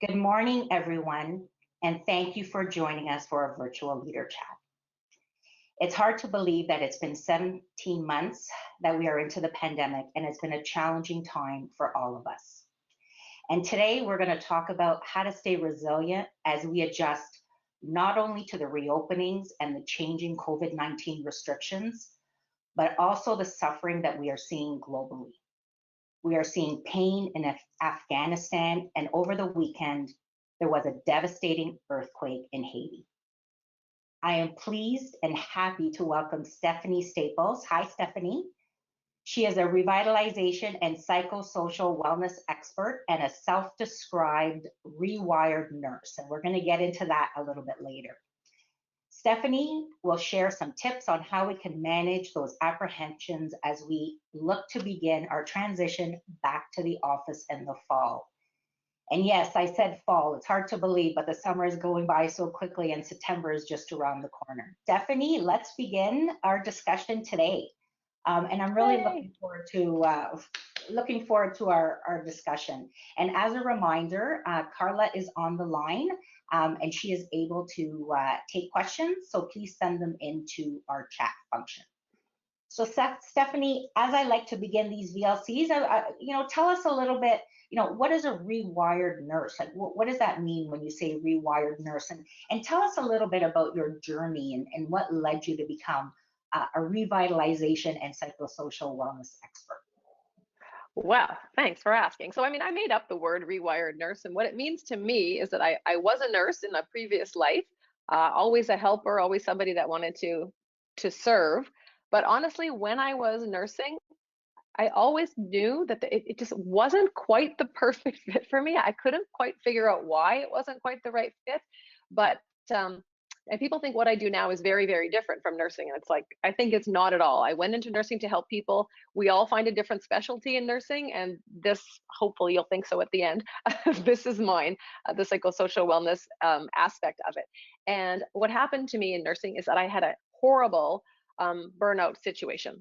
Good morning, everyone, and thank you for joining us for our virtual leader chat. It's hard to believe that it's been 17 months that we are into the pandemic, and it's been a challenging time for all of us. And today we're going to talk about how to stay resilient as we adjust not only to the reopenings and the changing COVID-19 restrictions, but also the suffering that we are seeing globally. We are seeing pain in Afghanistan, and over the weekend, there was a devastating earthquake in Haiti. I am pleased and happy to welcome Stephanie Staples. Hi, Stephanie. She is a revitalization and psychosocial wellness expert and a self-described rewired nurse, and we're going to get into that a little bit later. Stephanie will share some tips on how we can manage those apprehensions as we look to begin our transition back to the office in the fall. And yes, I said fall. It's hard to believe, but the summer is going by so quickly and September is just around the corner. Stephanie, let's begin our discussion today. And I'm really looking forward to our discussion. And as a reminder, Carla is on the line and she is able to take questions. So please send them into our chat function. So Stephanie, as I like to begin these VLCs, tell us a little bit, what is a rewired nurse? Like, what does that mean when you say rewired nurse? And tell us a little bit about your journey and what led you to become a revitalization and psychosocial wellness expert. Well, thanks for asking. So, I made up the word rewired nurse, and what it means to me is that I was a nurse in a previous life, always a helper, always somebody that wanted to serve. But honestly, when I was nursing, I always knew that it just wasn't quite the perfect fit for me. I couldn't quite figure out why it wasn't quite the right fit, but and people think what I do now is very, very different from nursing. And it's like, I think it's not at all. I went into nursing to help people. We all find a different specialty in nursing. And this, hopefully you'll think so at the end, this is mine, the psychosocial wellness aspect of it. And what happened to me in nursing is that I had a horrible burnout situation.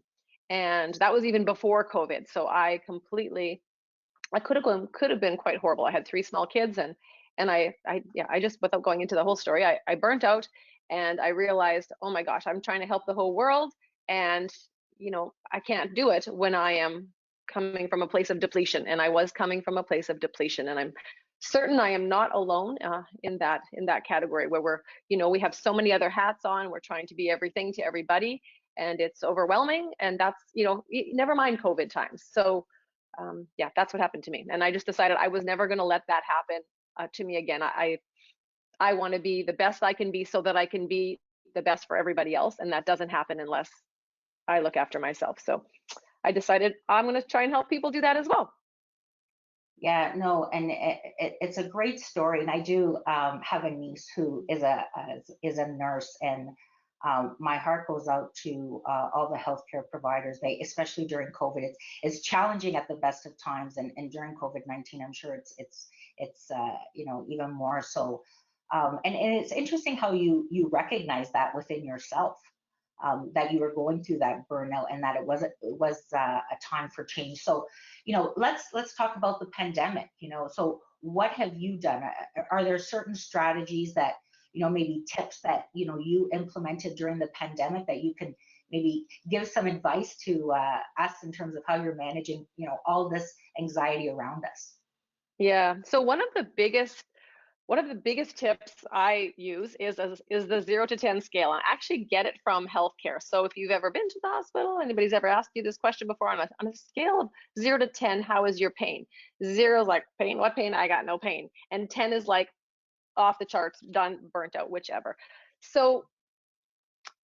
And that was even before COVID. So I could have been quite horrible. I had 3 small kids and I just, without going into the whole story, I burnt out and I realized, oh my gosh, I'm trying to help the whole world. And, I can't do it when I am coming from a place of depletion. And I was coming from a place of depletion. And I'm certain I am not alone in that category where we have so many other hats on. We're trying to be everything to everybody. And it's overwhelming. And that's, never mind COVID times. So that's what happened to me. And I just decided I was never going to let that happen to me again. I want to be the best I can be so that I can be the best for everybody else. And that doesn't happen unless I look after myself. So I decided I'm going to try and help people do that as well. Yeah, no, and it's a great story. And I do have a niece who is a nurse, and my heart goes out to all the healthcare providers. Especially during COVID, it's challenging at the best of times, and during COVID-19, I'm sure it's even more so. And it's interesting how you recognize that within yourself, that you were going through that burnout, and that it was a time for change. So, let's talk about the pandemic. So what have you done? Are there certain strategies that maybe tips that you implemented during the pandemic that you can maybe give some advice to us in terms of how you're managing all this anxiety around us? Yeah. So one of the biggest tips I use is the 0 to 10 scale. I actually get it from healthcare. So if you've ever been to the hospital, anybody's ever asked you this question before, on a scale of 0 to 10, how is your pain? 0 is like, pain, what pain? I got no pain. And 10 is like off the charts, done, burnt out, whichever. So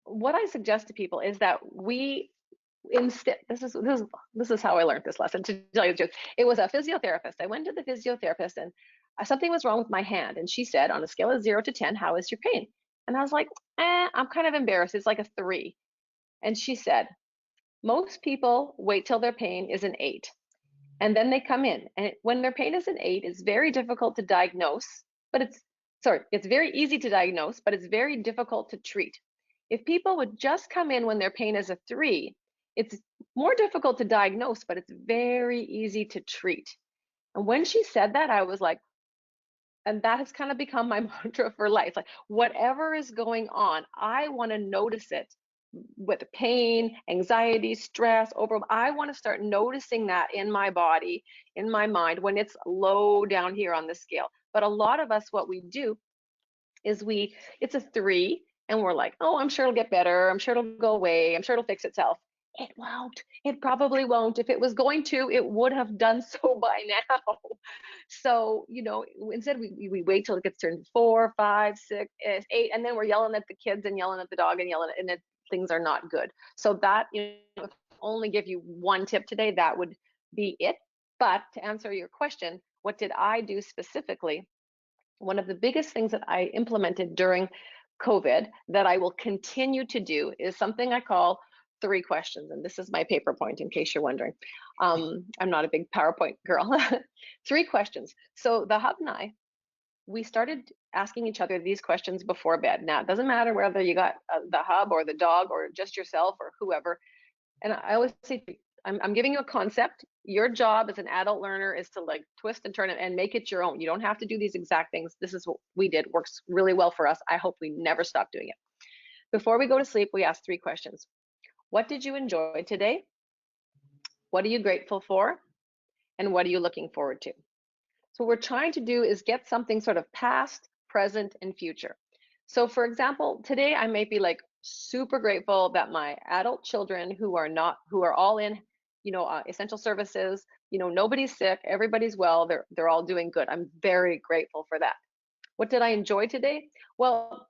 what I suggest to people is that we instead, this is how I learned this lesson, to tell you the truth. It was a physiotherapist. I went to the physiotherapist and something was wrong with my hand. And she said, on a scale of 0 to 10, how is your pain? And I was like, I'm kind of embarrassed. It's like a 3. And she said, most people wait till their pain is an 8. And then they come in. And when their pain is an 8, it's very difficult to diagnose, but it's very easy to diagnose, but it's very difficult to treat. If people would just come in when their pain is a 3, it's more difficult to diagnose, but it's very easy to treat. And when she said that, I was like, And that has kind of become my mantra for life. Like whatever is going on, I want to notice it with pain, anxiety, stress, overwhelm. I want to start noticing that in my body, in my mind, when it's low down here on the scale. But a lot of us, what we do is it's a 3, and we're like, oh, I'm sure it'll get better. I'm sure it'll go away. I'm sure it'll fix itself. It won't. It probably won't. If it was going to, it would have done so by now. So, instead we wait till it gets turned 4, 5, 6, 8, and then we're yelling at the kids and yelling at the dog and things are not good. So that, if I only give you one tip today, that would be it. But to answer your question, what did I do specifically? One of the biggest things that I implemented during COVID that I will continue to do is something I call 3 questions. And this is my paper point in case you're wondering. I'm not a big PowerPoint girl. 3 questions. So the hub and I, we started asking each other these questions before bed. Now, it doesn't matter whether you got the hub or the dog or just yourself or whoever. And I always say, I'm giving you a concept. Your job as an adult learner is to like twist and turn it and make it your own. You don't have to do these exact things. This is what we did. Works really well for us. I hope we never stop doing it. Before we go to sleep, we ask 3 questions. What did you enjoy today? What are you grateful for? And what are you looking forward to? So what we're trying to do is get something sort of past, present, and future. So for example, today I may be like super grateful that my adult children who are all in, essential services, nobody's sick, everybody's well, they're all doing good. I'm very grateful for that. What did I enjoy today? Well,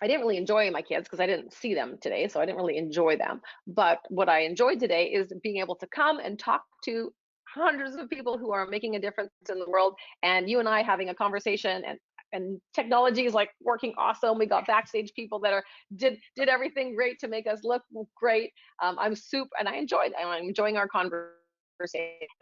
I didn't really enjoy my kids because I didn't see them today, so I didn't really enjoy them. But what I enjoyed today is being able to come and talk to hundreds of people who are making a difference in the world, and you and I having a conversation, and technology is like working awesome. We got backstage people that did everything great to make us look great. I'm I'm enjoying our conversation.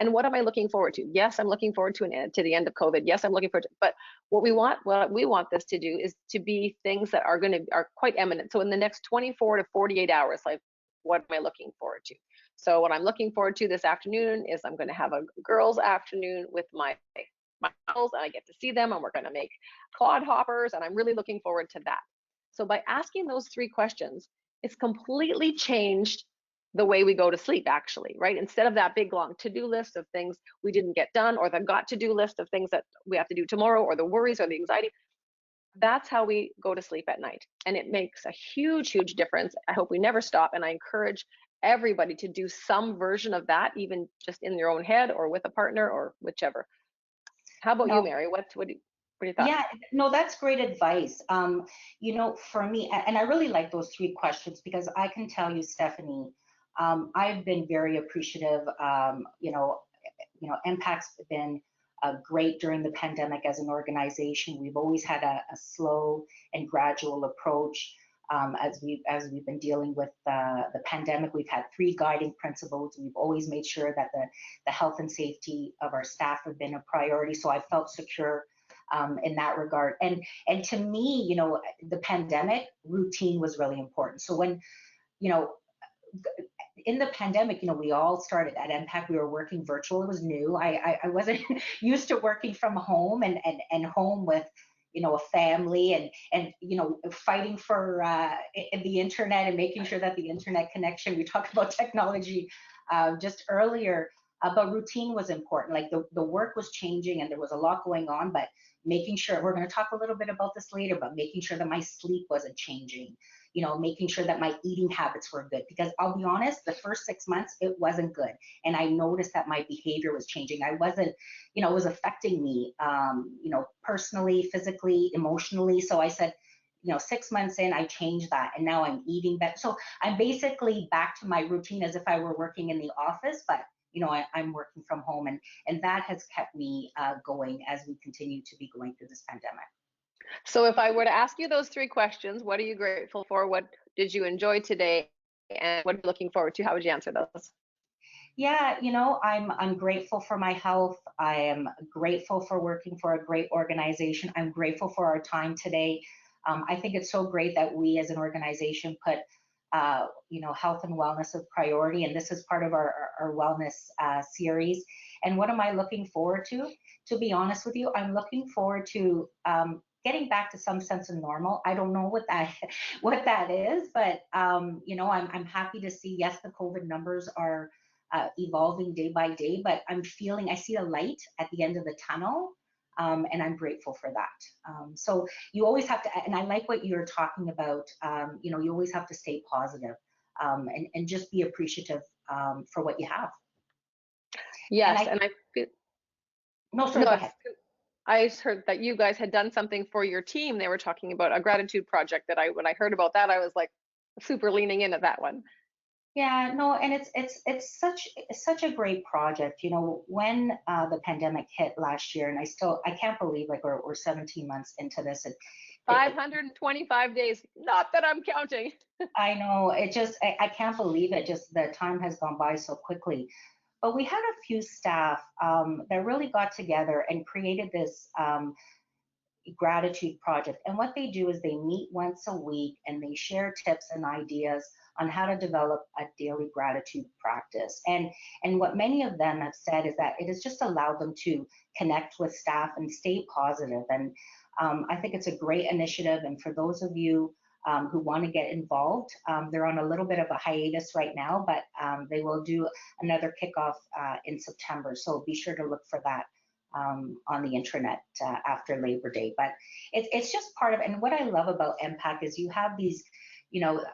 And what am I looking forward to? Yes, I'm looking forward to the end of COVID. Yes, I'm looking forward to, but what we want this to do is to be things that are quite eminent. So in the next 24 to 48 hours, like what am I looking forward to? So what I'm looking forward to this afternoon is I'm going to have a girls' afternoon with my girls, and I get to see them, and we're going to make clod hoppers, and I'm really looking forward to that. So by asking those 3 questions, it's completely changed the way we go to sleep, actually, right? Instead of that big long to-do list of things we didn't get done, or the got to-do list of things that we have to do tomorrow, or the worries or the anxiety, that's how we go to sleep at night. And it makes a huge, huge difference. I hope we never stop. And I encourage everybody to do some version of that, even just in your own head or with a partner or whichever. How about you, Mary? What are your thoughts? Yeah, no, that's great advice. For me, and I really like those 3 questions because I can tell you, Stephanie, I've been very appreciative. Impact's been great during the pandemic as an organization. We've always had a slow and gradual approach. As we've been dealing with the pandemic, we've had 3 guiding principles. We've always made sure that the health and safety of our staff have been a priority. So I felt secure in that regard. And to me, the pandemic routine was really important. So when, in the pandemic, we all started at Impact. We were working virtual. It was new. I wasn't used to working from home and home with, a family and fighting for the internet and making sure that the internet connection. We talked about technology just earlier, but routine was important. Like the work was changing and there was a lot going on, but making sure, we're going to talk a little bit about this later, but making sure that my sleep wasn't changing, making sure that my eating habits were good, because I'll be honest, the first 6 months, it wasn't good. And I noticed that my behavior was changing. I wasn't, it was affecting me, personally, physically, emotionally. So I said, 6 months in, I changed that. And now I'm eating better. So I'm basically back to my routine as if I were working in the office, but I'm working from home, and that has kept me going as we continue to be going through this pandemic. So if I were to ask you those 3 questions, what are you grateful for? What did you enjoy today? And what are you looking forward to? How would you answer those? Yeah, I'm grateful for my health. I am grateful for working for a great organization. I'm grateful for our time today. I think it's so great that we as an organization put health and wellness a priority, and this is part of our wellness series. And what am I looking forward to? To be honest with you, I'm looking forward to getting back to some sense of normal. I don't know what that what that is, but I'm happy to see. Yes, the COVID numbers are evolving day by day, but I see a light at the end of the tunnel. And I'm grateful for that. So you always have to, and I like what you're talking about. You always have to stay positive, and just be appreciative for what you have. And Yes, I and I feel, no, sorry, no, go ahead. I heard that you guys had done something for your team. They were talking about a gratitude project that when I heard about that, I was like super leaning in at that one. Yeah, no, and it's such a great project. When the pandemic hit last year, and I can't believe like we're 17 months into this. 525 days, not that I'm counting. I know I can't believe it. Just the time has gone by so quickly. But we had a few staff that really got together and created this gratitude project. And what they do is they meet once a week and they share tips and ideas on how to develop a daily gratitude practice. And what many of them have said is that it has just allowed them to connect with staff and stay positive. And I think it's a great initiative. And for those of you who want to get involved, they're on a little bit of a hiatus right now, but they will do another kickoff in September. So be sure to look for that on the intranet after Labor Day. But it's just part of, and what I love about MPAC is you have these,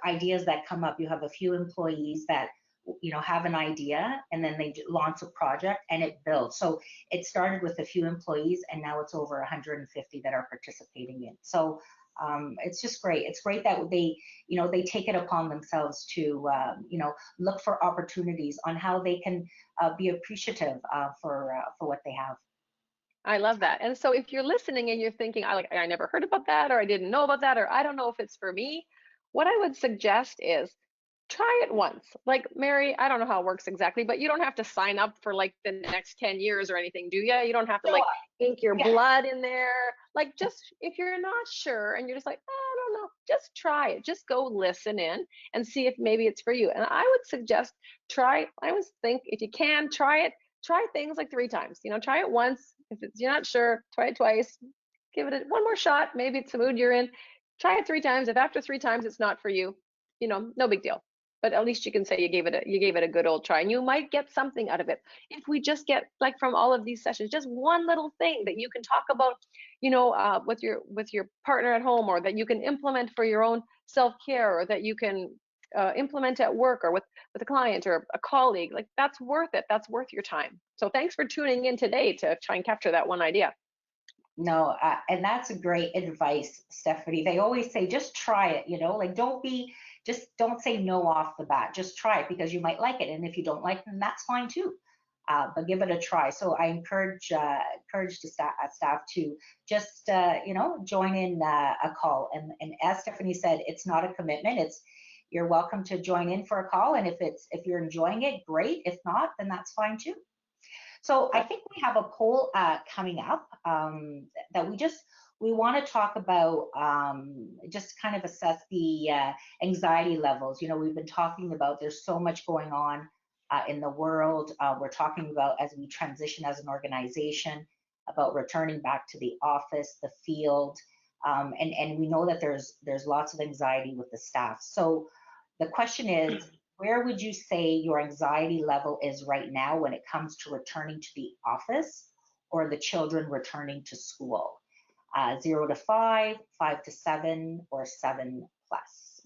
ideas that come up. You have a few employees that, have an idea, and then they launch a project and it builds. So it started with a few employees and now it's over 150 that are participating in. So it's just great. It's great that they take it upon themselves to, look for opportunities on how they can be appreciative for what they have. I love that. And so if you're listening and you're thinking, I never heard about that, or I didn't know about that, or I don't know if it's for me, what I would suggest is try it once. Like Mary, I don't know how it works exactly, but you don't have to sign up for like the next 10 years or anything, do you? You don't have to So, like ink your yeah. blood in there. Like just if you're not sure and you're just like, I don't know, just try it. Just go listen in and see if maybe it's for you. And I would suggest I always think if you can try it, try things like 3 times. Try it once. If you're not sure, try it twice. Give it one more shot. Maybe it's the mood you're in. Try it 3 times. If after 3 times it's not for you, no big deal. But at least you can say you gave it a good old try, and you might get something out of it. If we just get like from all of these sessions, just one little thing that you can talk about, with your partner at home, or that you can implement for your own self-care, or that you can implement at work, or with a client or a colleague, like that's worth it. That's worth your time. So thanks for tuning in today to try and capture that one idea. No, and that's great advice, Stephanie. They always say, just try it, like just don't say no off the bat. Just try it because you might like it. And if you don't like it, then that's fine too. But give it a try. So I encourage the staff to just, join in a call. And as Stephanie said, it's not a commitment. You're welcome to join in for a call. And if you're enjoying it, great. If not, then that's fine too. So I think we have a poll coming up that we want to talk about, just kind of assess the anxiety levels. We've been talking about there's so much going on in the world. We're talking about as we transition as an organization, about returning back to the office, the field, and we know that there's lots of anxiety with the staff. So the question is, where would you say your anxiety level is right now when it comes to returning to the office or the children returning to school? 0 to 5, 5 to 7, or 7 plus?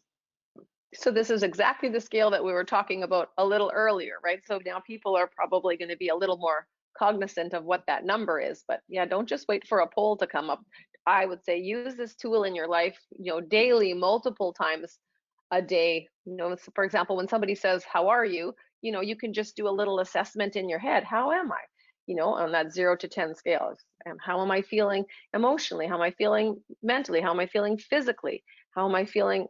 So this is exactly the scale that we were talking about a little earlier, right? So now people are probably going to be a little more cognizant of what that number is. But yeah, don't just wait for a poll to come up. I would say use this tool in your life, daily, multiple times a day. For example, when somebody says, "How are you?" you can just do a little assessment in your head. How am I? On that 0 to 10 scale. How am I feeling emotionally? How am I feeling mentally? How am I feeling physically? How am I feeling?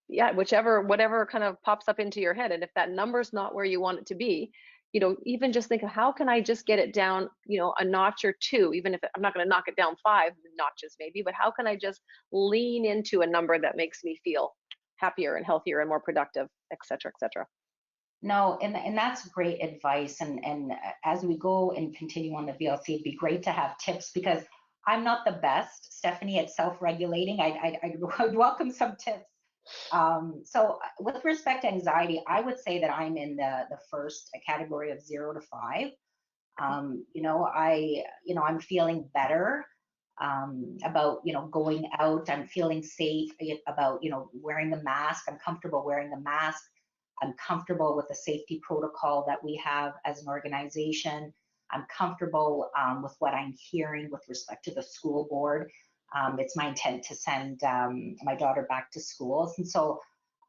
Whatever kind of pops up into your head. And if that number's not where you want it to be, even just think of how can I just get it down, a notch or two, even if I'm not going to knock it down 5 notches maybe, but how can I just lean into a number that makes me feel happier and healthier and more productive, et cetera, et cetera. No, and that's great advice. And as we go and continue on the VLC, it'd be great to have tips because I'm not the best, Stephanie, at self-regulating. I'd welcome some tips. So with respect to anxiety, I would say that I'm in the first category of 0 to 5. I'm feeling better about, going out. I'm feeling safe about, wearing the mask. I'm comfortable wearing the mask. I'm comfortable with the safety protocol that we have as an organization. I'm comfortable with what I'm hearing with respect to the school board. It's my intent to send my daughter back to schools. And so,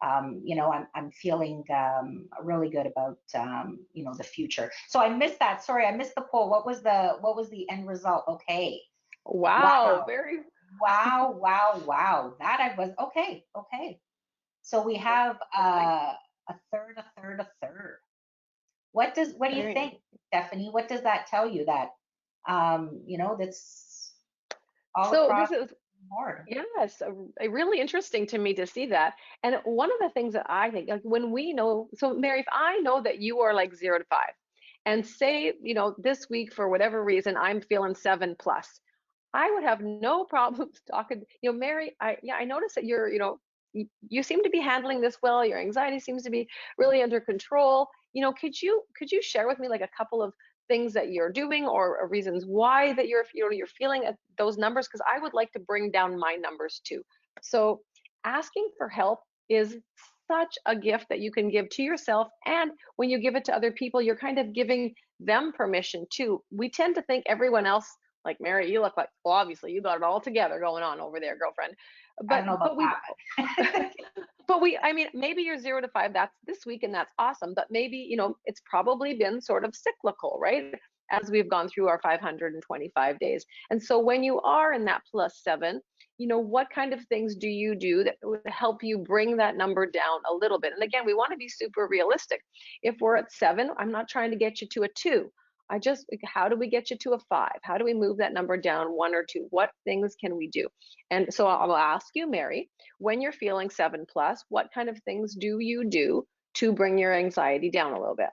I'm feeling really good about, the future. So I missed that. Sorry, I missed the poll. What was the end result? Okay. Wow. Very. Wow. That I was, okay. So we have a third. What do you think, Stephanie? What does that tell you that, that's all across the board? Yes, really interesting to me to see that. And one of the things that I think, like when we know, so Mary, if I know that you are like 0 to 5, and say, this week for whatever reason, I'm feeling 7+, I would have no problems talking, Mary, I noticed that you seem to be handling this well. Your anxiety seems to be really under control. Could you share with me like a couple of things that you're doing or reasons why that you're feeling at those numbers? Because I would like to bring down my numbers too. So asking for help is such a gift that you can give to yourself, and when you give it to other people, you're kind of giving them permission too. We tend to think everyone else, like Mary, you look like, well, obviously you got it all together going on over there, girlfriend. I don't know about that. But I mean, maybe you're 0 to 5, that's this week and that's awesome. But maybe, it's probably been sort of cyclical, right? As we've gone through our 525 days. And so when you are in that +7, what kind of things do you do that would help you bring that number down a little bit? And again, we want to be super realistic. If we're at 7, I'm not trying to get you to a 2. How do we get you to a 5? How do we move that number down 1 or 2? What things can we do? And so I'll ask you, Mary, when you're feeling 7+, what kind of things do you do to bring your anxiety down a little bit?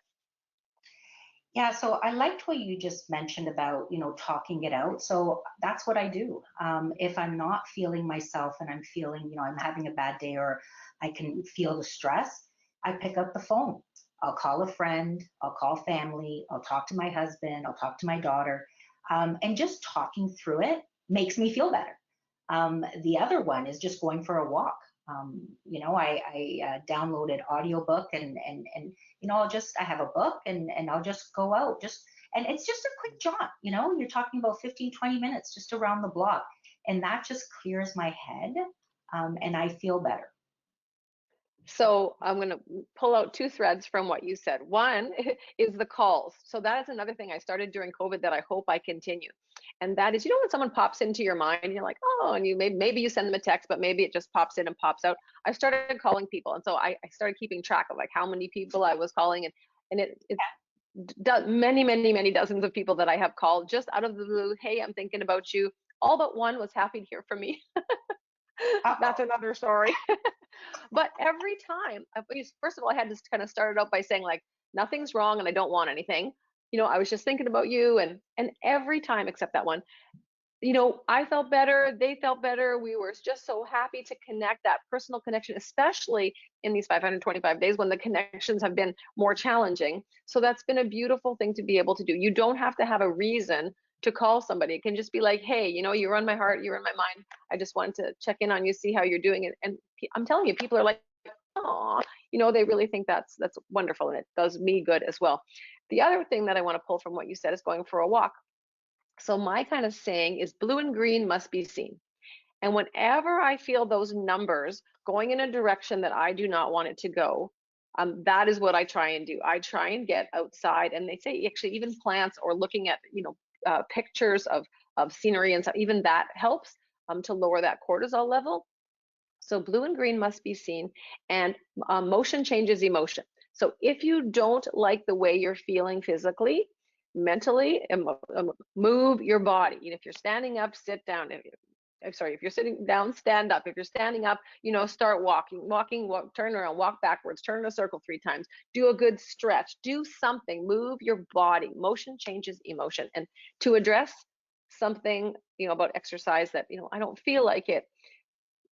Yeah, so I liked what you just mentioned about, talking it out. So that's what I do. If I'm not feeling myself and I'm feeling, I'm having a bad day or I can feel the stress, I pick up the phone. I'll call a friend, I'll call family, I'll talk to my husband, I'll talk to my daughter. And just talking through it makes me feel better. The other one is just going for a walk. I downloaded audiobook and I have a book and I'll just go out and it's just a quick jaunt, you're talking about 15, 20 minutes just around the block. And that just clears my head and I feel better. So I'm going to pull out 2 threads from what you said. One is the calls. So that is another thing I started during COVID that I hope I continue. And that is, when someone pops into your mind, you're like, oh, and you maybe you send them a text, but maybe it just pops in and pops out. I started calling people. And so I started keeping track of like how many people I was calling. And it many dozens of people that I have called just out of the blue. Hey, I'm thinking about you. All but one was happy to hear from me. That's another story. But every time, first of all, I had to kind of start it out by saying like, nothing's wrong and I don't want anything. I was just thinking about you, and every time except that one, I felt better, they felt better. We were just so happy to connect, that personal connection, especially in these 525 days when the connections have been more challenging. So that's been a beautiful thing to be able to do. You don't have to have a reason to call somebody. It can just be like, hey, you're on my heart, you're in my mind. I just wanted to check in on you, see how you're doing. And I'm telling you, people are like, oh, they really think that's wonderful, and it does me good as well. The other thing that I want to pull from what you said is going for a walk. So my kind of saying is blue and green must be seen. And whenever I feel those numbers going in a direction that I do not want it to go, that is what I try and do. I try and get outside, and they say actually even plants or looking at pictures of scenery and stuff, even that helps to lower that cortisol level. So blue and green must be seen, and motion changes emotion. So if you don't like the way you're feeling physically, mentally, move your body. If you're standing up, sit down. I'm sorry, if you're sitting down, stand up. If you're standing up, start walking, walk, turn around, walk backwards, turn in a circle 3 times, do a good stretch, do something, move your body. Motion changes emotion. And to address something, about exercise that, I don't feel like it,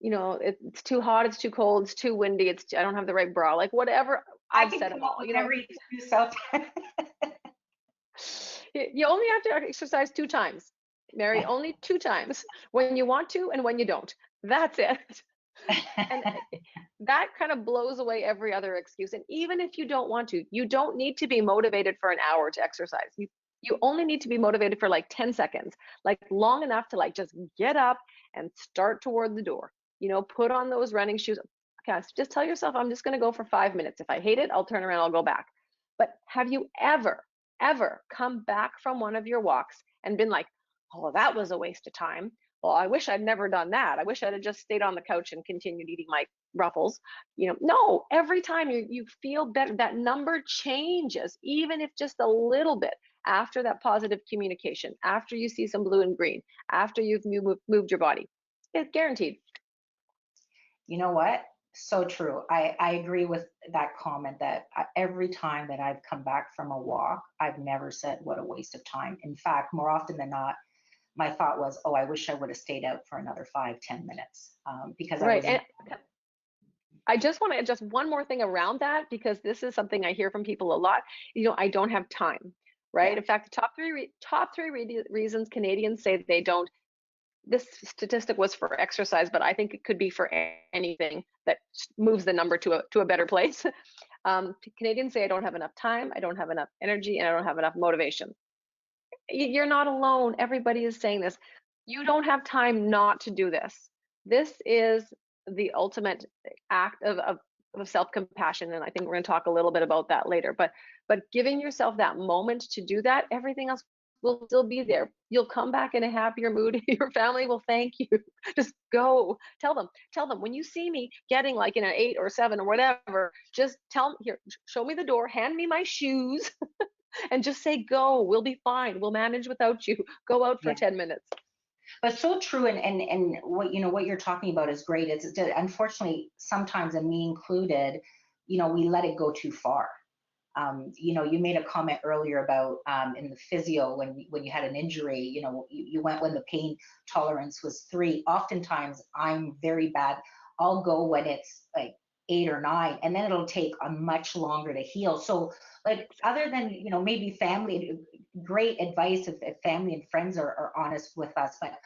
it's too hot, it's too cold, it's too windy, I don't have the right bra, like whatever, I I've can said come them up all, with every excuse out there. You only have to exercise 2 times, Mary, only 2 times, when you want to and when you don't. That's it. And that kind of blows away every other excuse. And even if you don't want to, you don't need to be motivated for an hour to exercise. You only need to be motivated for like 10 seconds, like long enough to like just get up and start toward the door. Put on those running shoes. Okay, just tell yourself, I'm just going to go for 5 minutes. If I hate it, I'll turn around, I'll go back. But have you ever come back from one of your walks and been like, oh, that was a waste of time? Well, I wish I'd never done that. I wish I'd have just stayed on the couch and continued eating my Ruffles. No, every time you feel better, that number changes, even if just a little bit, after that positive communication, after you see some blue and green, after you've moved your body. It's guaranteed. You know what? So true. I agree with that comment that every time that I've come back from a walk, I've never said what a waste of time. In fact, more often than not, my thought was, oh, I wish I would have stayed out for another 5, 10 minutes, because I Right. was. And I just want to adjust one more thing around that, because this is something I hear from people a lot. I don't have time, right? Yeah. In fact, the top three reasons Canadians say they don't. This statistic was for exercise, but I think it could be for anything that moves the number to a better place. Canadians say, I don't have enough time, I don't have enough energy, and I don't have enough motivation. You're not alone. Everybody is saying this. You don't have time not to do this. This is the ultimate act of self-compassion, and I think we're going to talk a little bit about that later. But giving yourself that moment to do that, everything else will still be there. You'll come back in a happier mood. Your family will thank you. Just go. Tell them when you see me getting like in an 8 or 7 or whatever, just tell them, here, show me the door, hand me my shoes, and just say, go, we'll be fine. We'll manage without you. Go out for Yeah. 10 minutes. But so true, and what you're talking about is great. It's unfortunately sometimes, and me included, we let it go too far. You made a comment earlier about in the physio when you had an injury, you went when the pain tolerance was 3. Oftentimes I'm very bad. I'll go when it's like 8 or 9, and then it'll take a much longer to heal. So like, other than, maybe family, great advice if family and friends are honest with us, but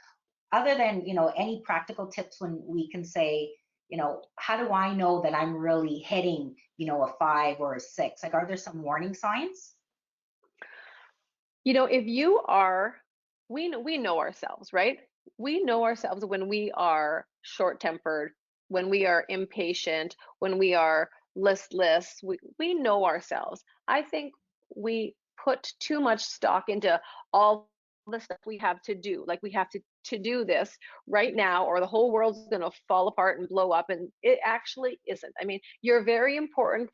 other than, any practical tips when we can say, how do I know that I'm really hitting, a 5 or a 6? Like, are there some warning signs? If you are, we know ourselves, right? We know ourselves when we are short-tempered, when we are impatient, when we are listless. We know ourselves. I think we put too much stock into all the stuff we have to do. Like, we have to do this right now, or the whole world's going to fall apart and blow up. And it actually isn't. I mean, you're very important.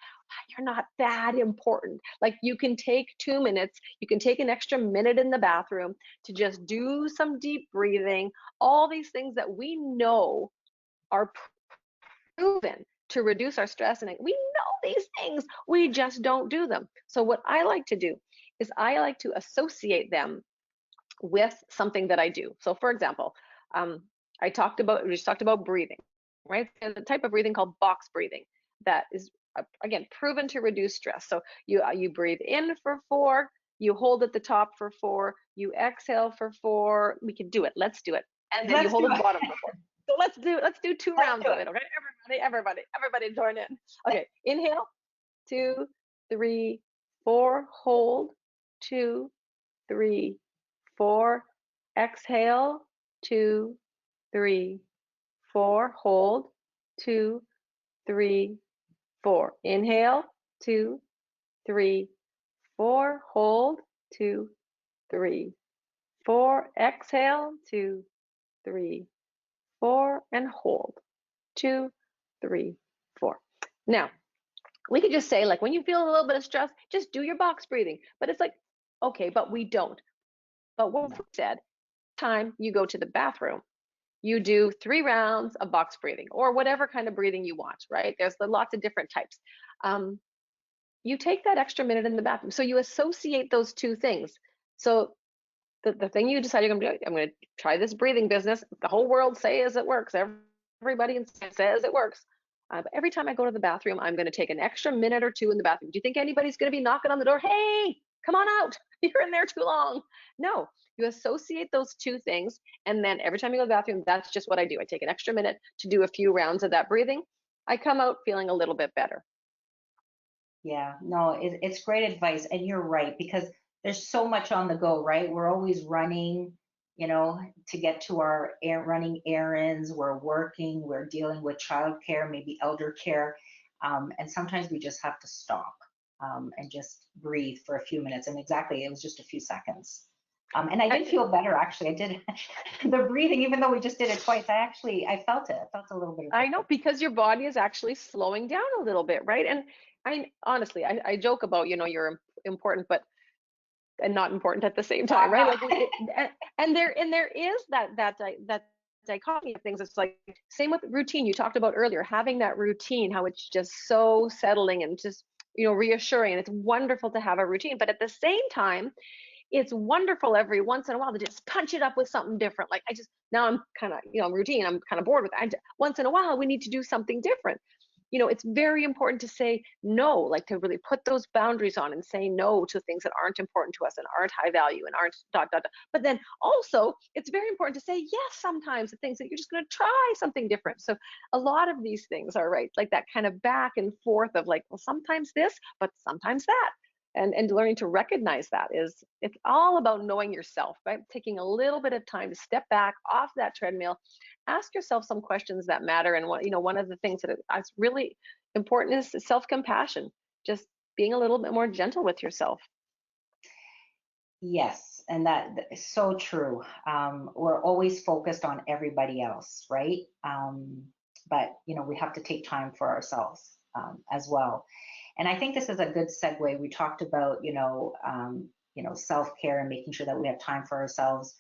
You're not that important. Like, you can take 2 minutes, you can take an extra minute in the bathroom to just do some deep breathing, all these things that we know are proven to reduce our stress. And we know these things, we just don't do them. So what I like to do is I like to associate them with something that I do. So for example, we just talked about breathing, right? There's a type of breathing called box breathing that is, again, proven to reduce stress. So you breathe in for 4, you hold at the top for 4, you exhale for 4. We can do it. Let's do it. And then you hold at the bottom for 4. So let's do 2 rounds of it. Okay, everybody join in. Okay, inhale, 2, 3, 4, hold, 2, 3, 4, exhale, 2, 3, 4, hold, 2, 3, 4. Inhale, 2, 3, 4, hold, 2, 3, 4. Exhale, 2, 3, 4, and hold, 2, 3, 4. Now, we could just say, like, when you feel a little bit of stress, just do your box breathing. But it's like, okay, but we don't. But what we said, time you go to the bathroom, you do 3 rounds of box breathing or whatever kind of breathing you want, right? There's lots of different types. You take that extra minute in the bathroom. So you associate those two things. So the thing you decide you're going to do, I'm going to try this breathing business. The whole world says it works. Everybody says it works. But every time I go to the bathroom, I'm going to take an extra minute or two in the bathroom. Do you think anybody's going to be knocking on the door? Hey, come on out. You're in there too long. No, you associate those two things. And then every time you go to the bathroom, that's just what I do. I take an extra minute to do a few rounds of that breathing. I come out feeling a little bit better. Yeah, no, it's great advice. And you're right, because there's so much on the go, right? We're always running, to get to our running errands. We're working, we're dealing with childcare, maybe elder care. And sometimes we just have to stop and just breathe for a few minutes. And exactly, it was just a few seconds. And I did feel better, actually. I did the breathing, even though we just did it twice. I felt it. I felt a little bit of I know, difference. because your body is actually slowing down a little bit, right? And I honestly, I joke about, you're important, but and not important at the same No, time, I'm right? not. Like, there is that dichotomy of things. It's like same with routine. You talked about earlier, having that routine, how it's just so settling and just reassuring, and it's wonderful to have a routine. But at the same time, it's wonderful every once in a while to just punch it up with something different. Like now I'm kind of, routine. I'm kind of bored with it. Once in a while, we need to do something different. It's very important to say no, like to really put those boundaries on and say no to things that aren't important to us and aren't high value and aren't dot, dot, dot. But then also, it's very important to say yes sometimes to things that you're just going to try something different. So a lot of these things are right, like that kind of back and forth of like, well, sometimes this, but sometimes that. And learning to recognize that it's all about knowing yourself, right? Taking a little bit of time to step back off that treadmill, ask yourself some questions that matter. And one of the things that is really important is self-compassion, just being a little bit more gentle with yourself. Yes, and that is so true. We're always focused on everybody else, right? But we have to take time for ourselves as well. And I think this is a good segue. We talked about self-care and making sure that we have time for ourselves.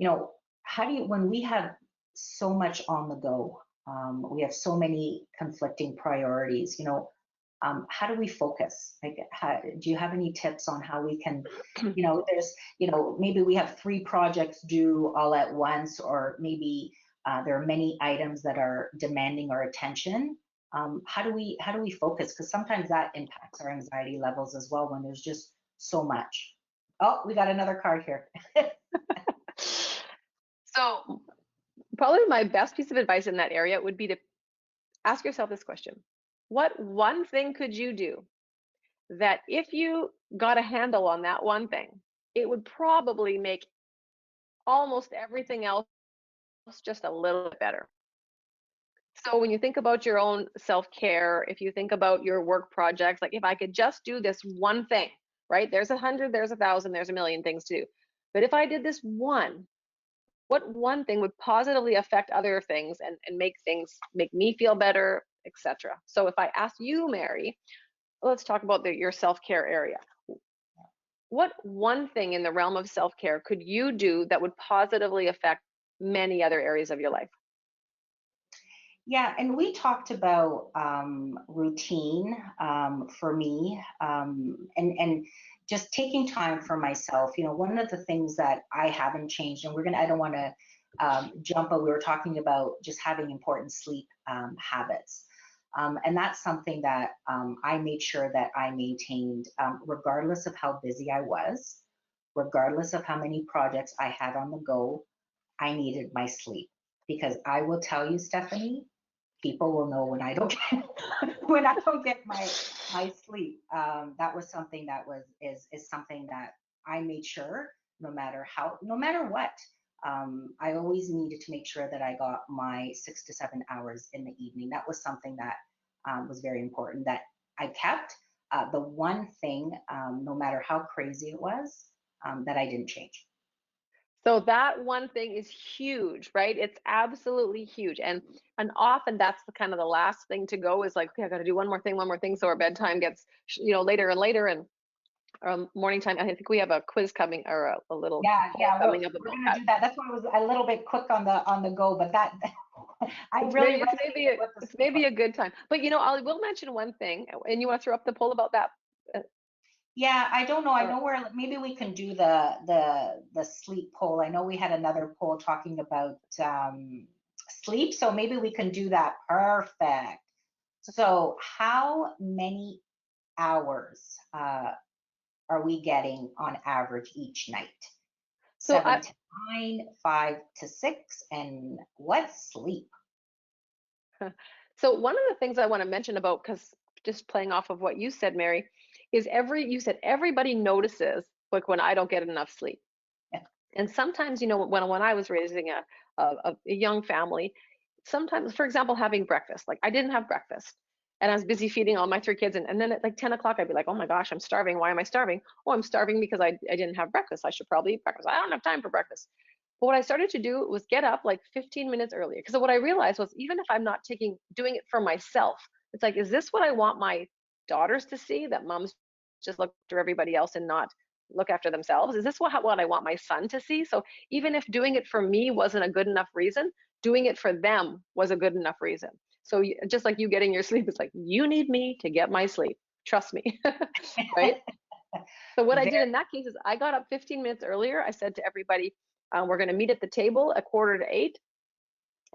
How do you, when we have so much on the go, we have so many conflicting priorities, how do we focus? Like, do you have any tips on how we can, there's, maybe we have 3 projects due all at once, or maybe there are many items that are demanding our attention. How do we focus? Because sometimes that impacts our anxiety levels as well when there's just so much. Oh, we got another card here. So probably my best piece of advice in that area would be to ask yourself this question. What one thing could you do that if you got a handle on that one thing, it would probably make almost everything else just a little bit better? So when you think about your own self-care, if you think about your work projects, like if I could just do this one thing, right? There's 100, there's 1,000, there's a million things to do. But if I did this one, what one thing would positively affect other things and make me feel better, etc. So if I ask you, Mary, let's talk about your self-care area. What one thing in the realm of self-care could you do that would positively affect many other areas of your life? Yeah, and we talked about routine for me, and just taking time for myself. One of the things that I haven't changed, and I don't want to jump, but we were talking about just having important sleep habits. And that's something that I made sure that I maintained, regardless of how busy I was, regardless of how many projects I had on the go. I needed my sleep, because I will tell you, Stephanie, people will know when I don't get, when I don't get my sleep. That was something that is something that I made sure, no matter what. I always needed to make sure that I got my 6 to 7 hours in the evening. That was something that was very important, that I kept. The one thing, no matter how crazy it was, that I didn't change. So that one thing is huge, right? It's absolutely huge. And often that's the kind of the last thing to go is like, okay, I got to do one more thing. So our bedtime gets, later and later. And morning time. I think we have a quiz coming, or a little Yeah, poll yeah, coming up we're about gonna that. do that. That's why I was a little bit quick on the go, but that I really resonated with the It's sleep maybe one. a good time. But I will mention one thing, and you want to throw up the poll about that? Uh, Yeah, I don't know. I or know where maybe we can do the sleep poll. I know we had another poll talking about sleep, so maybe we can do that. Perfect. So, how many hours are we getting on average each night? so Seven to nine, 5 to 6, and what's sleep? so one of the things I want to mention about, because just playing off of what you said, Mary, is you said everybody notices like when I don't get enough sleep. And sometimes, when I was raising a young family, sometimes, for example, having breakfast, like I didn't have breakfast and I was busy feeding all my 3 kids. And then at like 10 o'clock, I'd be like, oh my gosh, I'm starving. Why am I starving? Oh, I'm starving because I didn't have breakfast. I should probably eat breakfast. I don't have time for breakfast. But what I started to do was get up like 15 minutes earlier. Because what I realized was, even if I'm not doing it for myself, it's like, is this what I want my daughters to see? That moms just look after everybody else and not look after themselves? Is this what I want my son to see? So even if doing it for me wasn't a good enough reason, doing it for them was a good enough reason. So just like you getting your sleep, it's like, you need me to get my sleep. Trust me. Right? So what I Very, did in that case is I got up 15 minutes earlier. I said to everybody, we're going to meet at the table at 7:45.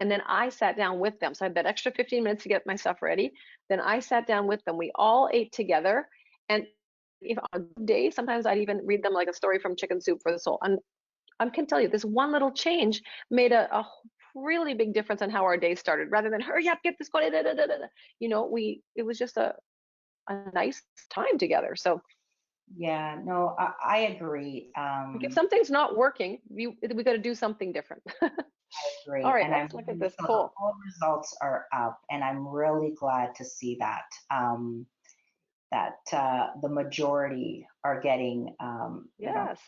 And then I sat down with them. So I had that extra 15 minutes to get my stuff ready. Then I sat down with them. We all ate together. And if on a good day, sometimes I'd even read them like a story from Chicken Soup for the Soul. And I can tell you, this one little change made a really big difference on how our day started. Rather than hurry up, get this going, da, da, da, da, da. It was just a nice time together. So yeah, no, I agree. like, if something's not working, we got to do something different. All Agree. right, And let's look at this so the poll. poll results are up, and I'm really glad to see that the majority are getting Yes.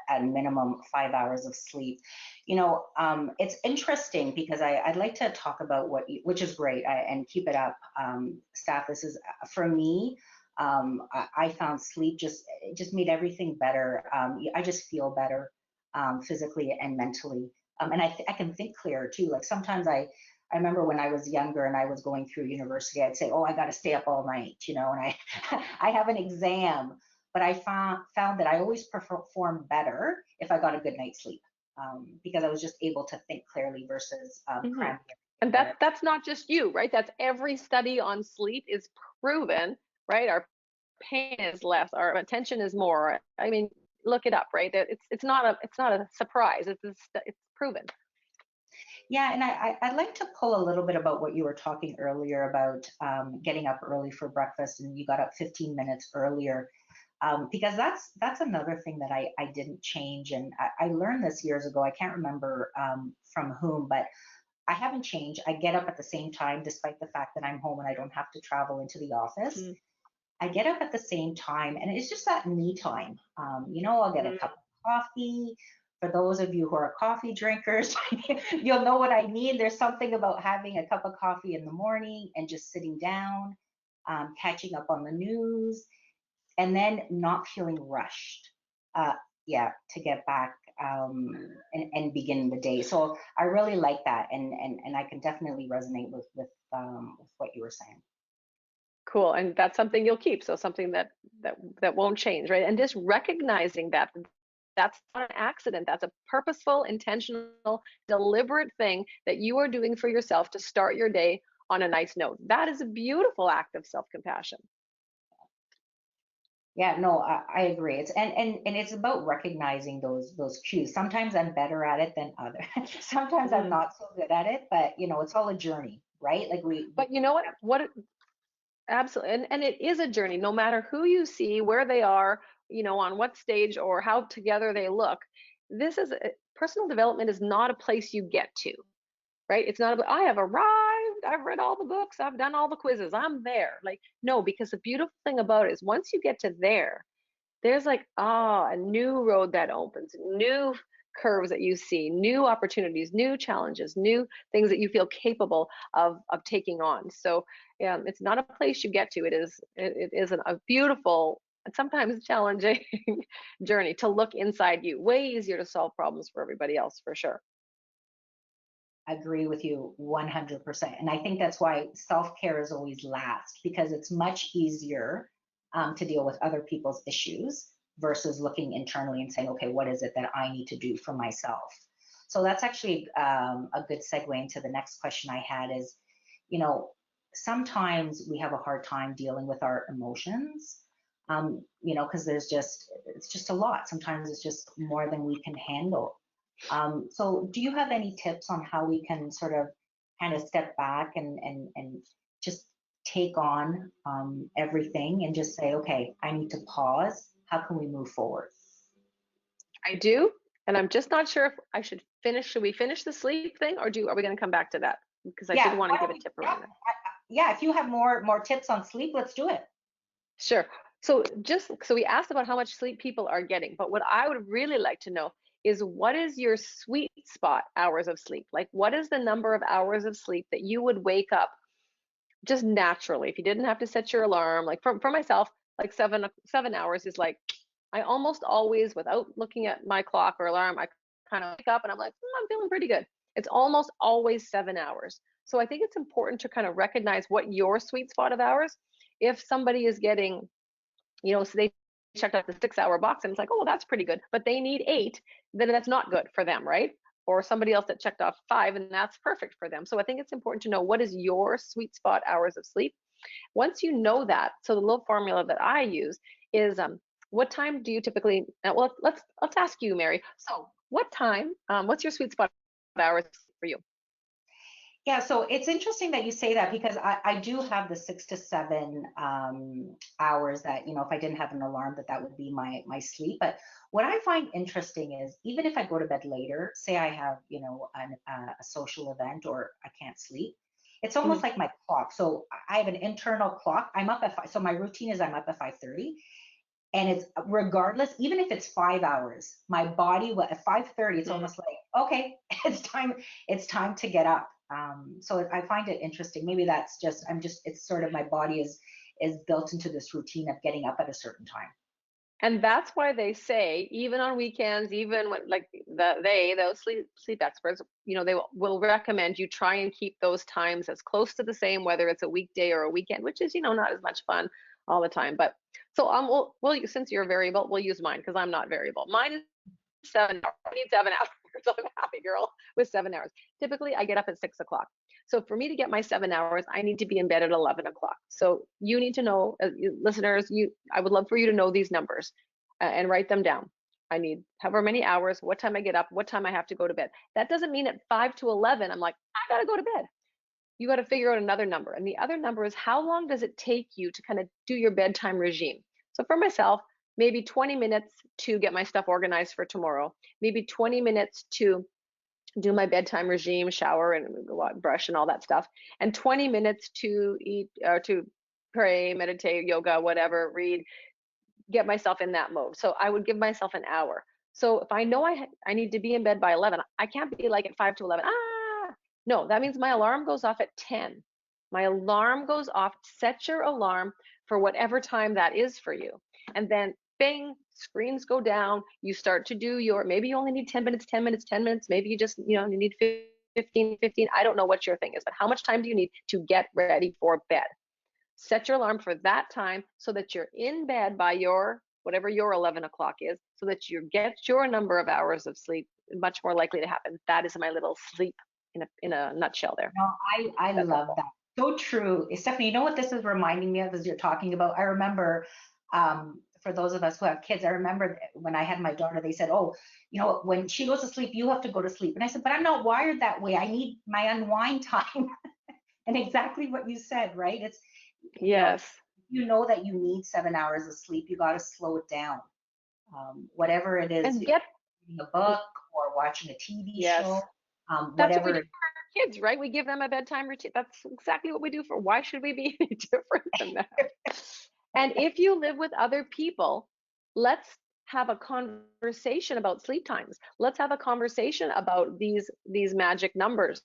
at minimum 5 hours of sleep. It's interesting because I'd like to talk about which is great, and keep it up, staff. This is for me. I found sleep just made everything better. I just feel better physically and mentally, and I can think clearer too. Like sometimes I remember when I was younger and I was going through university, I'd say, "Oh, I got to stay up all night," and I I have an exam, but I found that I always perform better if I got a good night's sleep, because I was just able to think clearly versus Hmm. cramming And everything. that's not just you, right? That's every study on sleep is proven, right? Our pain is less, our attention is more. I mean, look it up, right? It's not a surprise. It's proven. Yeah, and I'd like to pull a little bit about what you were talking earlier about getting up early for breakfast, and you got up 15 minutes earlier, because that's another thing that I didn't change, and I learned this years ago. I can't remember from whom, but I haven't changed. I get up at the same time, despite the fact that I'm home and I don't have to travel into the office. Mm. I get up at the same time, and it's just that me time. I'll get a Mm. cup of coffee. For those of you who are coffee drinkers, you'll know what I mean. There's something about having a cup of coffee in the morning and just sitting down, catching up on the news, and then not feeling rushed. Uh, yeah, to get back, and begin the day. So I really like that, and I can definitely resonate with what you were saying. Cool. And that's something you'll keep. So something that won't change, right? And just recognizing that that's not an accident. That's a purposeful, intentional, deliberate thing that you are doing for yourself to start your day on a nice note. That is a beautiful act of self-compassion. Yeah, no, I agree. And it's about recognizing those cues. Sometimes I'm better at it than other. Sometimes I'm Mm. not so good at it, but it's all a journey, right? Like But you know what? Absolutely. And it is a journey, no matter who you see, where they are, on what stage or how together they look. Personal development is not a place you get to, right? It's not about, I have arrived, I've read all the books, I've done all the quizzes, I'm there. Like, no, because the beautiful thing about it is once you get to there, there's like, a new road that opens, new curves that you see, new opportunities, new challenges, new things that you feel capable of taking on. So yeah, it's not a place you get to. It is a beautiful and sometimes challenging journey to look inside you. Way easier to solve problems for everybody else, for sure. Agree with you 100%. And I think that's why self-care is always last, because it's much easier to deal with other people's issues versus looking internally and saying, okay, what is it that I need to do for myself? So that's actually a good segue into the next question I had is, you know, sometimes we have a hard time dealing with our emotions, you know, because it's just a lot. Sometimes it's just more than we can handle. So do you have any tips on how we can sort of kind of step back and just take on everything and just say, okay, I need to pause. How can we move forward? I do, and I'm just not sure if I should finish. Should we finish the sleep thing, or are we going to come back to that? Because I did Yeah, want why to give don't a we, tip yeah, around that. yeah, if you have more tips on sleep, let's do it. Sure. So we asked about how much sleep people are getting, but what I would really like to know is what is your sweet spot hours of sleep? Like, what is the number of hours of sleep that you would wake up just naturally if you didn't have to set your alarm? Like for myself, like 7 hours is like, I almost always, without looking at my clock or alarm, I kind of wake up and I'm like, I'm feeling pretty good. It's almost always 7 hours. So I think it's important to kind of recognize what your sweet spot of hours. If somebody is getting, so they checked out the 6 hour box and it's like, oh, well, that's pretty good, but they need 8, then that's not good for them, right? Or somebody else that checked off 5 and that's perfect for them. So I think it's important to know what is your sweet spot hours of sleep. Once you know that, so the little formula that I use is what time do you typically, well, let's ask you, Mary. So what time, what's your sweet spot hours for you? Yeah, so it's interesting that you say that because I do have the 6 to 7 hours that, you know, if I didn't have an alarm, that would be my sleep. But what I find interesting is even if I go to bed later, say I have, you know, a social event or I can't sleep, it's almost Mhm. like my clock. So I have an internal clock. I'm up at 5. So my routine is I'm up at 5:30. And it's regardless, even if it's 5 hours, my body at 5:30, it's Mhm. almost like, okay, it's time to get up. So I find it interesting. Maybe that's just, it's sort of my body is built into this routine of getting up at a certain time. And that's why they say, even on weekends, even when like those sleep experts, they will recommend you try and keep those times as close to the same, whether it's a weekday or a weekend, which is, not as much fun all the time. But so since you're variable, we'll use mine because I'm not variable. Mine is 7 hours. I need 7 hours. So I'm a happy girl with 7 hours. Typically, I get up at 6 o'clock. So for me to get my 7 hours, I need to be in bed at 11 o'clock. So you need to know, listeners, I would love for you to know these numbers and write them down. I need however many hours, what time I get up, what time I have to go to bed. That doesn't mean at 5 to 11, I'm like, I got to go to bed. You got to figure out another number. And the other number is how long does it take you to kind of do your bedtime regime? So for myself, maybe 20 minutes to get my stuff organized for tomorrow, maybe 20 minutes to do my bedtime regime, shower and go out, brush and all that stuff, and 20 minutes to eat or to pray, meditate, yoga, whatever, read, get myself in that mode. So I would give myself an hour. So if I know I need to be in bed by 11, I can't be like at 5 to 11. No, that means my alarm goes off at 10. My alarm goes off. Set your alarm for whatever time that is for you. And then bing, screens go down. You start to do maybe you only need 10 minutes, 10 minutes, 10 minutes. Maybe you just, you need 15, 15. I don't know what your thing is, but how much time do you need to get ready for bed? Set your alarm for that time so that you're in bed by whatever your 11 o'clock is, so that you get your number of hours of sleep. Much more likely to happen. That is my little sleep in a nutshell there. No, I That's love helpful. that. So true. Stephanie, you know what this is reminding me of as you're talking about? I remember for those of us who have kids, I remember when I had my daughter, they said, oh, you know, when she goes to sleep, you have to go to sleep. And I said, but I'm not wired that way. I need my unwind time. And exactly what you said, right? It's, Yes. you know that you need 7 hours of sleep, you got to slow it down. Whatever it is, And get reading a book or watching a TV show, yes. That's what we do whatever. for our kids, right? We give them a bedtime routine. That's exactly what we do for. Why should we be any different than that? And if you live with other people, let's have a conversation about sleep times. Let's have a conversation about these magic numbers.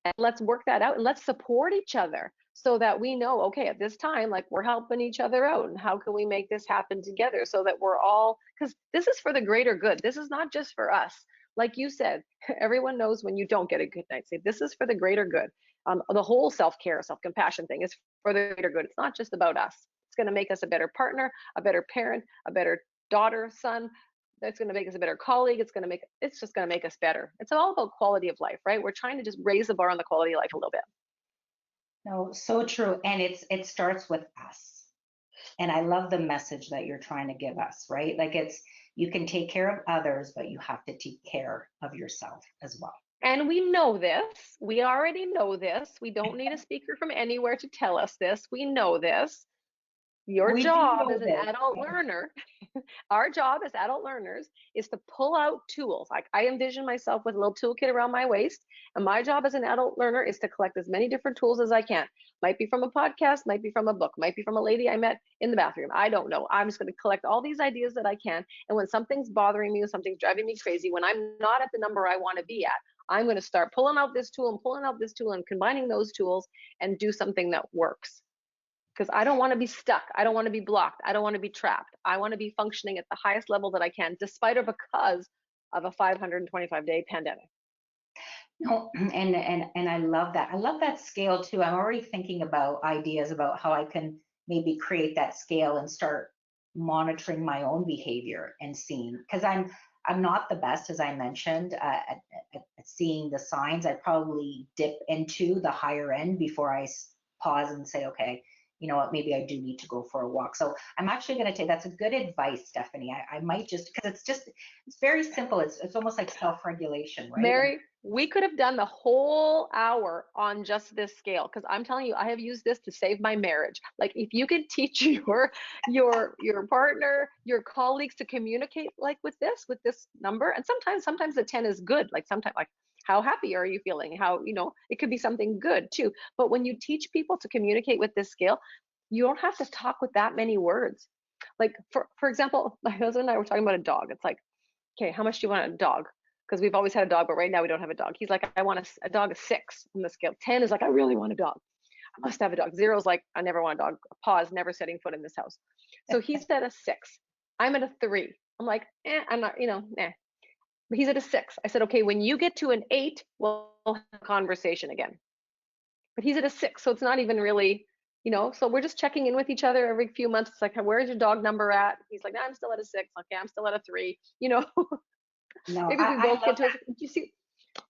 And let's work that out and let's support each other. so that we know, okay, at this time, like we're helping each other out, and how can we make this happen together so that we're all, because this is for the greater good. This is not just for us. Like you said, everyone knows when you don't get a good night's sleep. This is for the greater good. The whole self-care, self-compassion thing is for the greater good. It's not just about us. It's going to make us a better partner, a better parent, a better daughter, son. That's going to make us a better colleague. It's just going to make us better. It's all about quality of life, right? We're trying to just raise the bar on the quality of life a little bit. No, so true. And it starts with us. And I love the message that you're trying to give us, right? Like you can take care of others, but you have to take care of yourself as well. And we know this. We already know this. We don't need a speaker from anywhere to tell us this. We know this. Your We do job know as an this. adult learner, our job as adult learners is to pull out tools. Like I envision myself with a little toolkit around my waist, and my job as an adult learner is to collect as many different tools as I can. Might be from a podcast, might be from a book, might be from a lady I met in the bathroom. I don't know. I'm just going to collect all these ideas that I can. And when something's bothering me, or something's driving me crazy, when I'm not at the number I want to be at, I'm going to start pulling out this tool and pulling out this tool and combining those tools and do something that works. Because I don't want to be stuck. I don't want to be blocked. I don't want to be trapped. I want to be functioning at the highest level that I can, despite or because of a 525-day pandemic. No, and I love that. I love that scale too. I'm already thinking about ideas about how I can maybe create that scale and start monitoring my own behavior and seeing, because I'm not the best, as I mentioned, at seeing the signs. I probably dip into the higher end before I pause and say, okay, you know what, maybe I do need to go for a walk. So I'm actually going to take, that's a good advice, Stephanie. I might just, because it's very simple. It's almost like self-regulation, right? Mary, we could have done the whole hour on just this scale, because I'm telling you, I have used this to save my marriage. Like if you could teach your partner, your colleagues to communicate like with this number, and sometimes the 10 is good. Like sometimes, like, how happy are you feeling? How, it could be something good too. But when you teach people to communicate with this scale, you don't have to talk with that many words. Like for example, my husband and I were talking about a dog. It's like, okay, how much do you want a dog? Because we've always had a dog, but right now we don't have a dog. He's like, I want a dog of 6 on the scale. 10 is like, I really want a dog. I must have a dog. 0 is like, I never want a dog. Pause, never setting foot in this house. So he's at a 6. I'm at a 3. I'm like, I'm not, But he's at a 6. I said, okay, when you get to an 8, we'll have a conversation again. But he's at a 6, so it's not even really, so we're just checking in with each other every few months. It's like, where's your dog number at? He's like, I'm still at a 6. Okay, I'm still at a 3. No, Maybe we both get to it. You see?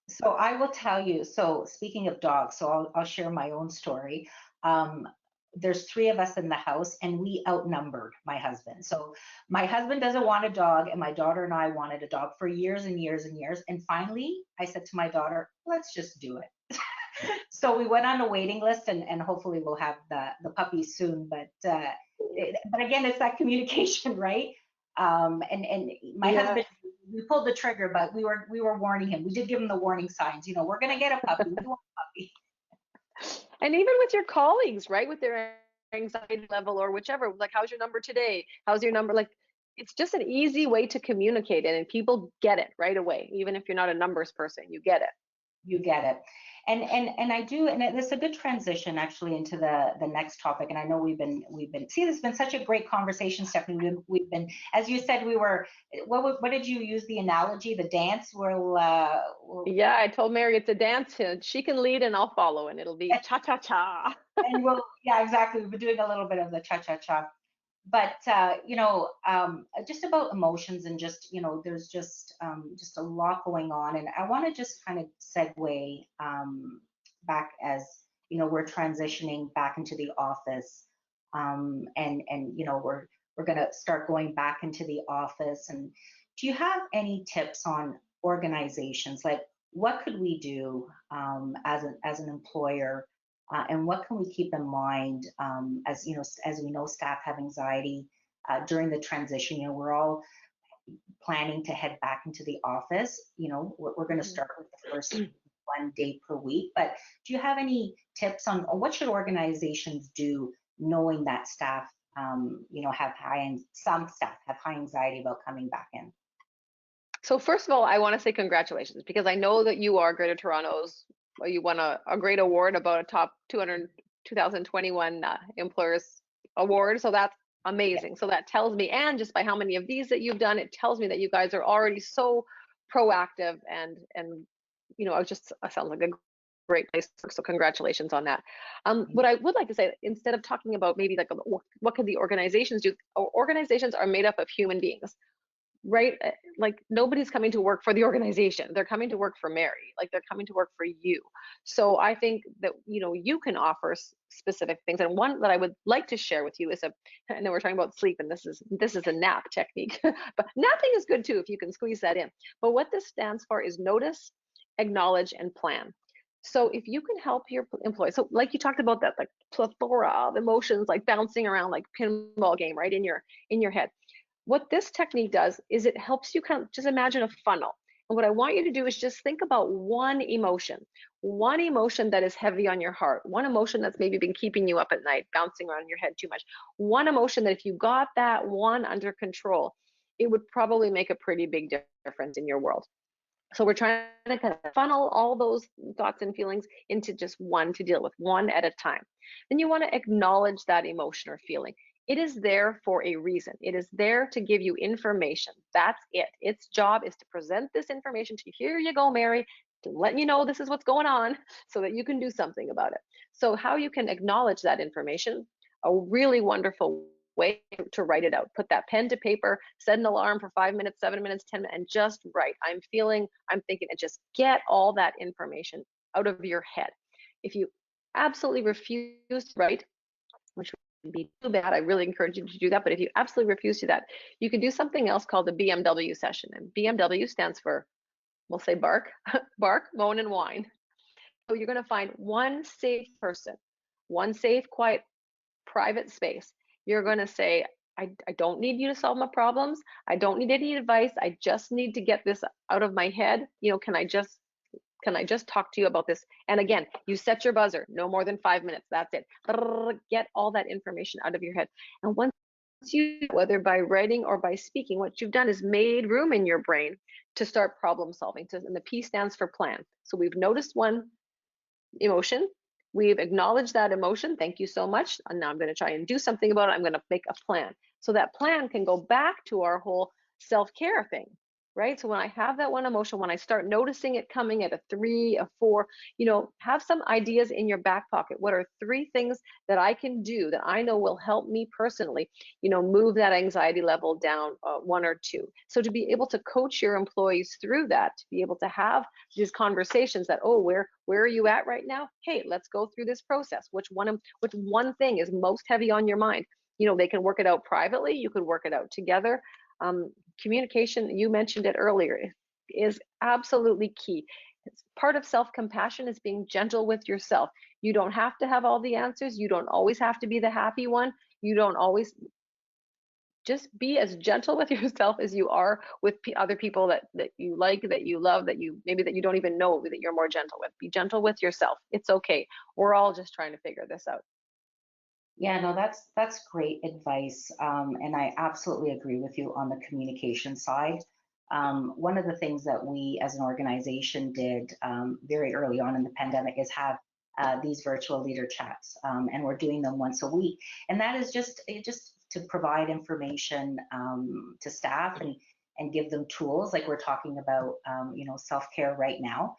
So I will tell you, so speaking of dogs, so I'll share my own story. There's 3 of us in the house and we outnumbered my husband. So my husband doesn't want a dog and my daughter and I wanted a dog for years and years and years. And finally I said to my daughter, let's just do it. So we went on a waiting list and hopefully we'll have the puppy soon. But again, it's that communication, right? And my husband, we pulled the trigger, but we were warning him. We did give him the warning signs. We're gonna get a puppy. We want a puppy. And even with your colleagues, right? With their anxiety level or whichever, like, how's your number today? How's your number? Like, it's just an easy way to communicate it, and people get it right away. Even if you're not a numbers person, you get it. You get it. And I do, and it's a good transition actually into the next topic. And I know we've been see, this has been such a great conversation, Stephanie. We've been, as you said, we were, what did you use the analogy, the dance? Yeah, I told Mary it's a dance. She can lead and I'll follow, and it'll be cha cha cha. And yeah, exactly. We've been doing a little bit of the cha cha cha. But just about emotions and just there's just a lot going on, and I want to just kind of segue back as we're transitioning back into the office, and we're going to start going back into the office. And do you have any tips on organizations, like what could we do as an employer? And what can we keep in mind as we know staff have anxiety during the transition? We're all planning to head back into the office. We're going to start with the first 1 day per week. But do you have any tips on what should organizations do, knowing that staff, some staff have high anxiety about coming back in? So first of all, I want to say congratulations, because I know that you are Greater Toronto's. You won a great award about a top 200 2021 Employers Award. So that's Yeah. amazing. So that tells me, and just by how many of these that you've done, it tells me that you guys are already so proactive and it just sounds like a great place. So congratulations on that. What I would like to say, instead of talking about maybe like what can the organizations do, organizations are made up of human beings, right? Like nobody's coming to work for the organization. They're coming to work for Mary. Like they're coming to work for you. So I think that, you can offer specific things. And one that I would like to share with you is I know we're talking about sleep and this is a nap technique, but napping is good too if you can squeeze that in. But what this stands for is notice, acknowledge, and plan. So if you can help your employees, so like you talked about that, like plethora of emotions, like bouncing around like pinball game, right, in your head. What this technique does is it helps you kind of just imagine a funnel. And what I want you to do is just think about one emotion that is heavy on your heart, one emotion that's maybe been keeping you up at night, bouncing around in your head too much, one emotion that if you got that one under control, it would probably make a pretty big difference in your world. So we're trying to kind of funnel all those thoughts and feelings into just one to deal with, one at a time. Then you want to acknowledge that emotion or feeling. It is there for a reason. It is there to give you information. That's it. Its job is to present this information to you. Here you go, Mary, to let you know this is what's going on so that you can do something about it. So how you can acknowledge that information, a really wonderful way to write it out. Put that pen to paper, set an alarm for 5 minutes, 7 minutes, 10 minutes, and just write. I'm feeling, I'm thinking, and just get all that information out of your head. If you absolutely refuse to write, which would be too bad, I really encourage you to do that. But if you absolutely refuse to that, you can do something else called the BMW session. And BMW stands for, we'll say bark, bark, moan, and whine. So you're going to find one safe person, one safe, quiet, private space. You're going to say, I don't need you to solve my problems. I don't need any advice. I just need to get this out of my head. Can I just talk to you about this? And again, you set your buzzer, no more than 5 minutes. That's it. Get all that information out of your head. And once you, whether by writing or by speaking, what you've done is made room in your brain to start problem solving. And the P stands for plan. So we've noticed one emotion. We've acknowledged that emotion. Thank you so much. And now I'm going to try and do something about it. I'm going to make a plan. So that plan can go back to our whole self-care thing, right? So when I have that one emotion, when I start noticing it coming at a 3, a 4, have some ideas in your back pocket. What are 3 things that I can do that I know will help me personally, move that anxiety level down 1 or 2. So to be able to coach your employees through that, to be able to have these conversations that, oh, where are you at right now? Hey, let's go through this process. Which one thing is most heavy on your mind? They can work it out privately. You could work it out together. Communication, you mentioned it earlier, is absolutely key. It's part of self-compassion is being gentle with yourself. You don't have to have all the answers. You don't always have to be the happy one. You don't always, just be as gentle with yourself as you are with other people that you like, that you love, that you don't even know that you're more gentle with. Be gentle with yourself. It's okay. We're all just trying to figure this out. Yeah, no, that's great advice, and I absolutely agree with you on the communication side. One of the things that we as an organization did very early on in the pandemic is have these virtual leader chats, and we're doing them once a week. And that is just to provide information to staff and give them tools, like we're talking about, self-care right now.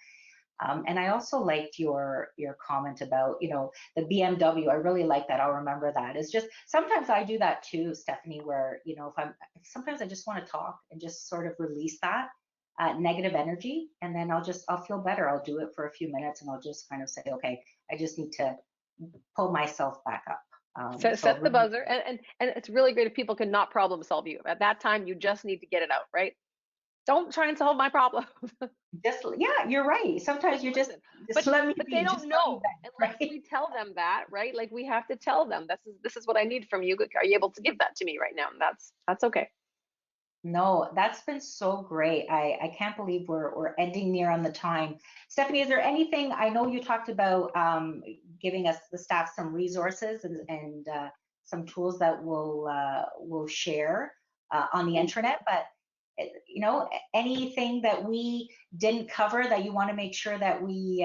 And I also liked your comment about, the BMW. I really like that. I'll remember that. It's just sometimes I do that too, Stephanie, where, sometimes I just want to talk and just sort of release that negative energy, and then I'll feel better. I'll do it for a few minutes and I'll just kind of say, okay, I just need to pull myself back up. Set the buzzer, and it's really great if people can not problem solve you. At that time, you just need to get it out, right? Don't try and solve my problem. Yeah, you're right. Sometimes you just let me but be. They don't know unless right? we tell them that, right? Like we have to tell them this is what I need from you. Are you able to give that to me right now? And that's okay. No, that's been so great. I can't believe we're ending near on the time. Stephanie, is there anything, I know you talked about giving us the staff some resources and some tools that we'll share on the intranet, but anything that we didn't cover that you want to make sure that we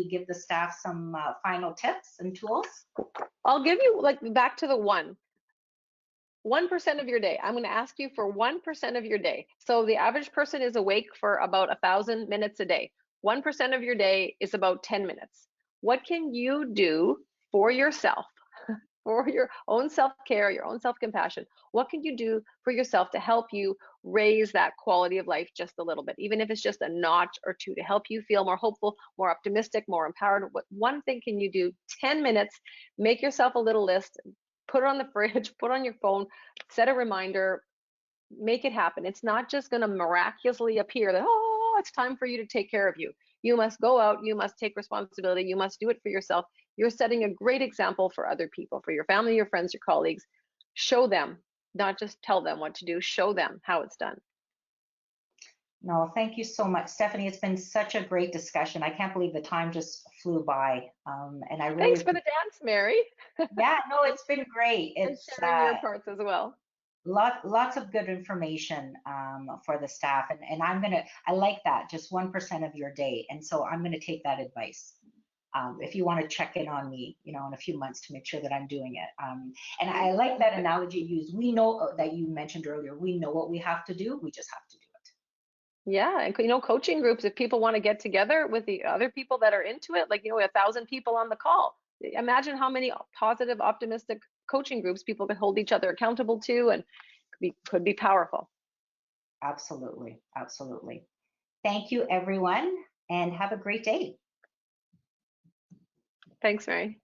give the staff some final tips and tools? I'll give you like back to the 1% of your day. I'm going to ask you for 1% of your day. So the average person is awake for about 1,000 minutes a day. 1% of your day is about 10 minutes. What can you do for yourself, for your own self-care, your own self-compassion? What can you do for yourself to help you raise that quality of life just a little bit, even if it's just a notch or two, to help you feel more hopeful, more optimistic, more empowered? What one thing can you do? 10 minutes, make yourself a little list, put it on the fridge, put it on your phone, set a reminder, make it happen. It's not just going to miraculously appear that, oh, it's time for you to take care of you. You must go out, you must take responsibility, you must do it for yourself. You're setting a great example for other people, for your family, your friends, your colleagues. Show them, not just tell them what to do, show them how it's done. No, thank you so much, Stephanie. It's been such a great discussion. I can't believe the time just flew by. And I really Thanks for the dance, Mary. Yeah, no, it's been great. And It's sharing your parts as well. lots of good information for the staff, and I like that, just 1% of your day, and so I'm gonna take that advice. If you want to check in on me, in a few months to make sure that I'm doing it. And I like that analogy you used. We know that you mentioned earlier. We know what we have to do. We just have to do it. Yeah, and coaching groups, if people want to get together with the other people that are into it, like 1,000 people on the call. Imagine how many positive, optimistic coaching groups people can hold each other accountable to, and could be powerful. Absolutely, absolutely. Thank you, everyone, and have a great day. Thanks, Mary.